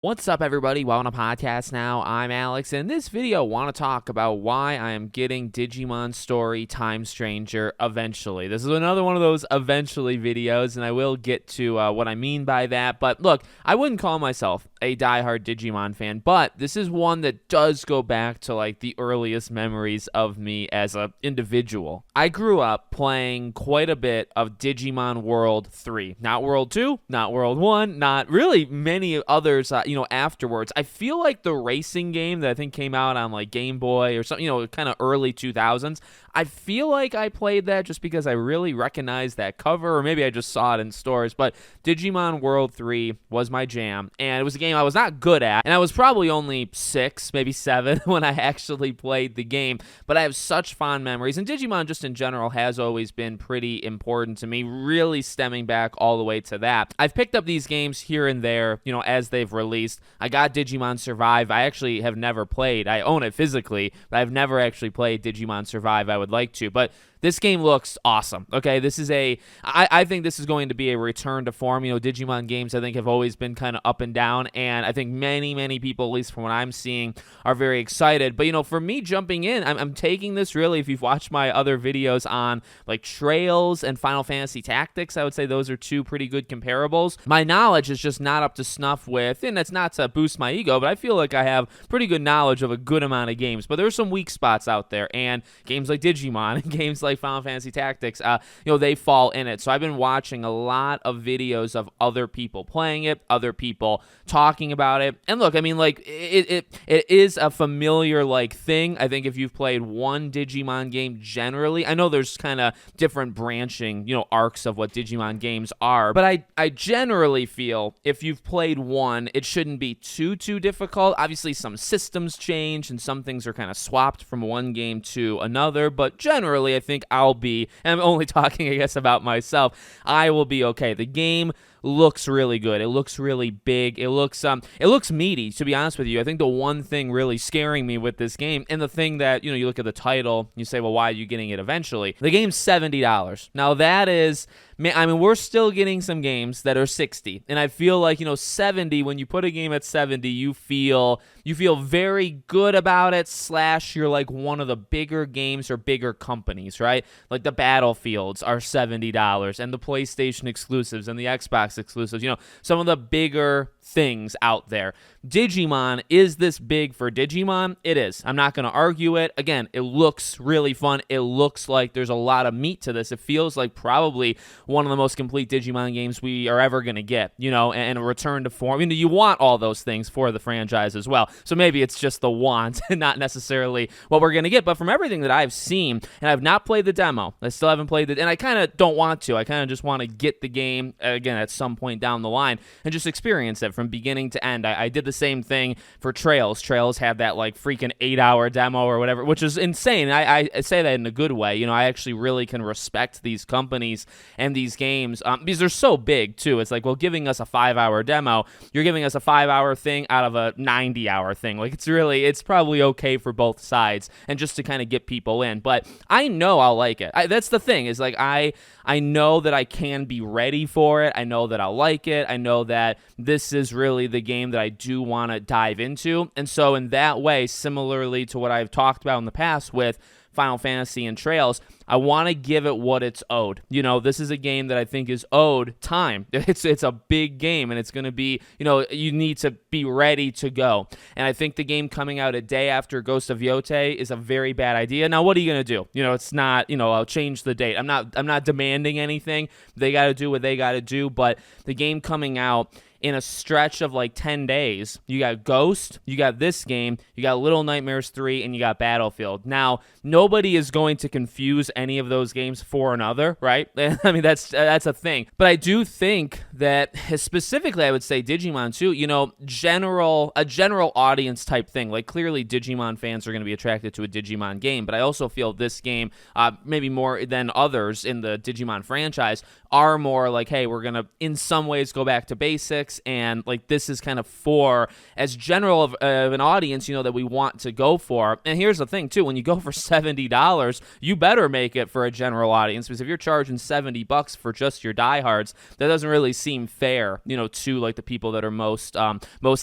What's up, everybody? Welcome to podcast now. I'm Alex, and in this video, I want to talk about why I am getting Digimon Story Time Stranger eventually. This is another one of those eventually videos, and I will get to what I mean by that. But look, I wouldn't call myself a diehard Digimon fan, but this is one that does go back to like the earliest memories of me as an individual. I grew up playing quite a bit of Digimon World 3. Not World 2, not World 1, not really many others, afterwards. I feel like the racing game that I think came out on like Game Boy or something, kind of early 2000s, I feel like I played that just because I really recognized that cover, or maybe I just saw it in stores. But Digimon World 3 was my jam, and it was a game I was not good at, and I was probably only 6, maybe 7 when I actually played the game, but I have such fond memories, and Digimon just in general has always been pretty important to me, really stemming back all the way to that. I've picked up these games here and there, as they've released. I got Digimon Survive. I actually have never played. I own it physically, but I've never actually played Digimon Survive. I would like to, but this game looks awesome. Okay, this is I think this is going to be a return to form. Digimon games I think have always been kind of up and down, and I think many people, at least from what I'm seeing, are very excited. But for me jumping in, I'm taking this really, if you've watched my other videos on like Trails and Final Fantasy Tactics, I would say those are two pretty good comparables. My knowledge is just not up to snuff with, and that's not to boost my ego, but I feel like I have pretty good knowledge of a good amount of games. But there's some weak spots out there, and games like Digimon and games like Final Fantasy Tactics, they fall in it. So I've been watching a lot of videos of other people playing it, other people talking about it. And look, it is a familiar thing. I think if you've played one Digimon game generally, I know there's kind of different branching, arcs of what Digimon games are, but I generally feel if you've played one, it shouldn't be too difficult. Obviously, some systems change and some things are kind of swapped from one game to another, but generally, I think I'll be, and I'm only talking, I guess, about myself, I will be okay. The game looks really good. It looks really big. It looks meaty, to be honest with you. I think the one thing really scaring me with this game, and the thing that, you look at the title, you say, well, why are you getting it eventually? The game's $70. Now that is, we're still getting some games that are 60, and I feel like, 70, when you put a game at 70, you feel very good about it, / you're like one of the bigger games or bigger companies, right? Like the Battlefields are $70, and the PlayStation exclusives and the Xbox exclusives, some of the bigger things out there. Digimon, is this big for Digimon? It is. I'm not going to argue it. Again, it looks really fun. It looks like there's a lot of meat to this. It feels like probably one of the most complete Digimon games we are ever going to get, and a return to form. You want all those things for the franchise as well. So maybe it's just the want and not necessarily what we're going to get. But from everything that I've seen, and I've not played the demo, I still haven't played it, and I kind of don't want to. I kind of just want to get the game, again, at some point down the line and just experience it from beginning to end. I did the same thing for Trails. Trails had that freaking 8-hour demo or whatever, which is insane. I say that in a good way. I actually really can respect these companies and these games because they're so big too. It's like, well, giving us a 5-hour demo, you're giving us a 5-hour thing out of a 90-hour thing. It's probably okay for both sides and just to kind of get people in. But I know I'll like it. That's the thing, is I know that I can be ready for it. I know that I'll like it. I know that this is really the game that I do want to dive into. And so in that way, similarly to what I've talked about in the past with Final Fantasy and Trails, I want to give it what it's owed. This is a game that I think is owed time. It's a big game, and it's going to be, you need to be ready to go. And I think the game coming out a day after Ghost of Yote is a very bad idea. Now, what are you going to do? It's not, I'll change the date. I'm not demanding anything. They got to do what they got to do, but the game coming out in a stretch of 10 days, you got Ghost, you got this game, you got Little Nightmares 3, and you got Battlefield. Now, nobody is going to confuse any of those games for another, right? That's a thing. But I do think that, specifically, I would say Digimon too, a general audience type thing. Clearly Digimon fans are going to be attracted to a Digimon game, but I also feel this game, maybe more than others in the Digimon franchise, are more hey, we're going to, in some ways, go back to basics. tactics, and like this is kind of for as general of an audience, you know, that we want to go for. And here's the thing too, when you go for $70, you better make it for a general audience, because if you're charging $70 for just your diehards, that doesn't really seem fair, you know, to like the people that are most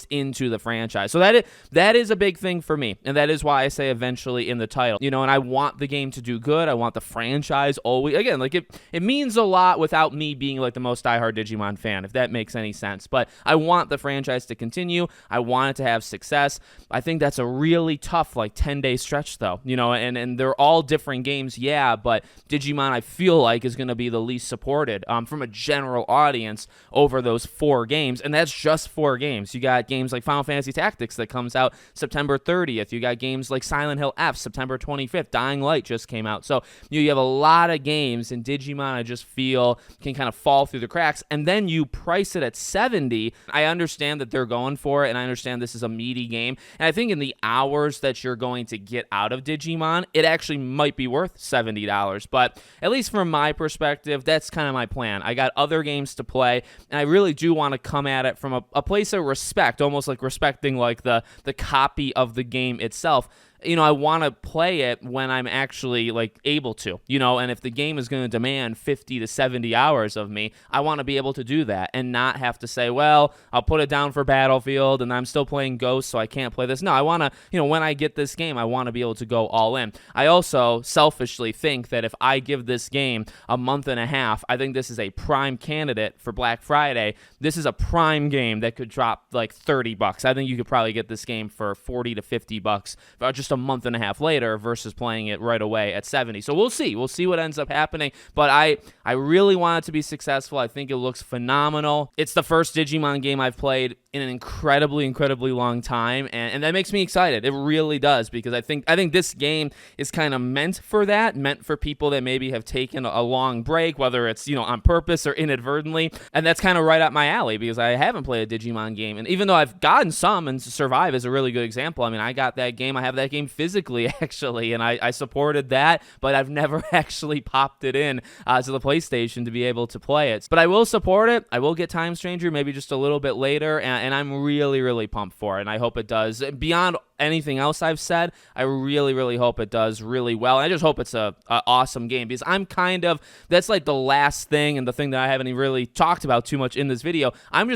into the franchise. So that is a big thing for me, and that is why I say eventually in the title, you know. And I want the game to do good. I want the franchise always, again, like it means a lot without me being like the most diehard Digimon fan, if that makes any sense. But I want the franchise to continue. I want it to have success. I think that's a really tough like 10-day stretch though, you know, and they're all different games, yeah, but Digimon I feel like is going to be the least supported from a general audience over those 4 games, and that's just 4 games. You got games like Final Fantasy Tactics that comes out September 30th. You got games like Silent Hill F, September 25th. Dying Light just came out. So you have a lot of games, and Digimon I just feel can kind of fall through the cracks. And then you price it at $70. I understand that they're going for it, and I understand this is a meaty game. And I think in the hours that you're going to get out of Digimon, it actually might be worth $70. But at least from my perspective, that's kind of my plan. I got other games to play, and I really do want to come at it from a place of respect, almost like respecting like the copy of the game itself. You know, I want to play it when I'm actually like able to, you know, and if the game is going to demand 50 to 70 hours of me, I want to be able to do that and not have to say, well, I'll put it down for Battlefield and I'm still playing Ghost, so I can't play this. No, I want to, you know, when I get this game, I want to be able to go all in. I also selfishly think that if I give this game a month and a half, I think this is a prime candidate for Black Friday. This is a prime game that could drop like $30. I think you could probably get this game for $40 to $50 just a month and a half later versus playing it right away at $70. So we'll see what ends up happening, but I really want it to be successful. I think it looks phenomenal. It's the first Digimon game I've played in an incredibly long time, and that makes me excited. It really does, because I think this game is kind of meant for that, meant for people that maybe have taken a long break, whether it's, you know, on purpose or inadvertently, and that's kind of right up my alley, because I haven't played a Digimon game, and even though I've gotten some, and Survive is a really good example. I mean, I got that game, I have that game physically actually, and I supported that, but I've never actually popped it in to the PlayStation to be able to play it. But I will support it. I will get Time Stranger maybe just a little bit later, and I'm really pumped for it, and I hope it does. Beyond anything else I've said, I really hope it does really well. And I just hope it's a awesome game, because I'm kind of, that's like the last thing, and the thing that I haven't even really talked about too much in this video. I'm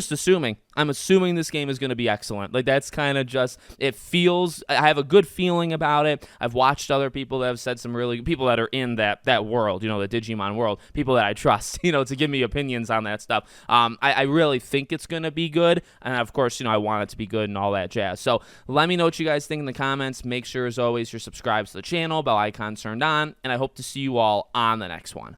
assuming this game is going to be excellent. Like, that's kind of just, it feels, I have a good feeling about it. I've watched other people that have said some really, people that are in that world, you know, the Digimon world, people that I trust, you know, to give me opinions on that stuff. I really think it's going to be good, and of course, you know, I want it to be good and all that jazz. So let me know what you guys think in the comments. Make sure, as always, you're subscribed to the channel, bell icon turned on, and I hope to see you all on the next one.